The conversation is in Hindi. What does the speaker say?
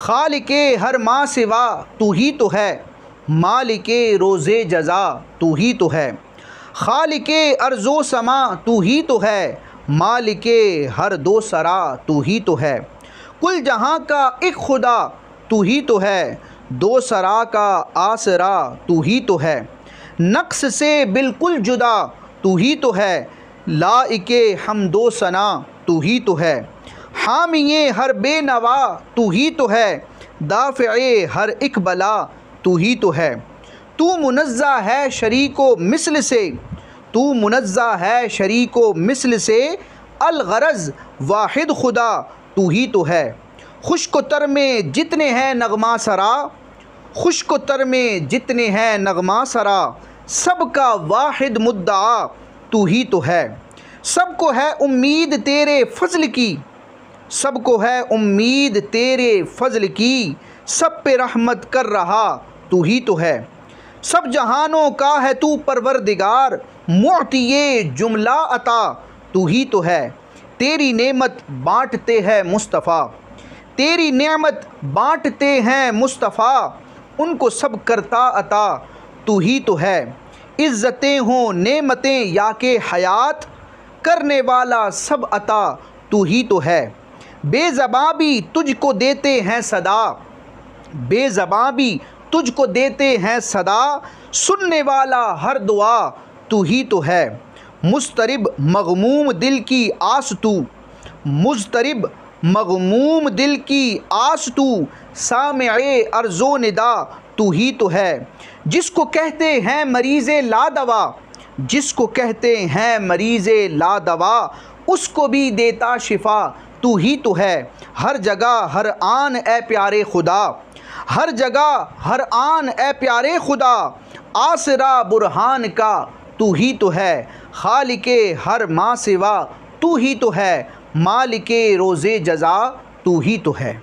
खालिके हर माँ सिवा तू ही तो है, मालिके रोज़े जज़ा तू ही तो है। खालिके अर्ज़ो समा तू ही तो है, मालिके हर दो सरा तू ही तो है। कुल जहाँ का एक खुदा तू ही तो है, दो सरा का आसरा तू ही तो है। नक्स से बिल्कुल जुदा तू ही तो है, लाइके हमदो सना तू ही तो है। हामिये हर बेनवा तू ही तो है, दाफ़े हर एक बला तू ही तो है। तू मुनज़्ज़ा है शरीको मिस्ल से, तू मुनज़्ज़ा है शरीको मिस्ल से, अलग़रज़ वाहिद खुदा तू ही तो है। खुश्क तर में जितने हैं नगमा सरा, खुश्क तर में जितने हैं नगमा सरा, सबका वाहिद मुद्दा तू ही तो है। सबको है उम्मीद तेरे फ़ज़ल की, सबको है उम्मीद तेरे फ़ज़ल की, सब पे रहमत कर रहा तू ही तो है। सब जहानों का है तू परवरदिगार, मुअतिये जुमला अता तू ही तो है। तेरी नेमत बाँटते हैं मुस्तफ़ा, तेरी नेमत बाँटते हैं मुस्तफ़ा, उनको सब करता अता तू ही तो है। इज़्ज़तें हों नेमतें या के हयात, करने वाला सब अता तू ही तो है। बेज़बां भी तुझको देते हैं सदा, बेज़बां भी तुझको देते हैं सदा, सुनने वाला हर दुआ तू ही तो है। मुस्तरिब मग़मूम दिल की आस तू, मुस्तरिब मग़मूम दिल की आस तू, सामिए अर्ज़ो निदा तू ही तो है। जिसको कहते हैं मरीज़े लादवा, जिसको कहते हैं मरीज़े लादवा, उसको भी देता शिफा तू ही तो है। हर जगह हर आन ए प्यारे खुदा, हर जगह हर आन ए प्यारे खुदा, आसरा बुरहान का तू ही तो है। खालिके हर माँ सिवा तू ही तो है, मालिके रोज़े जज़ा तू ही तो है।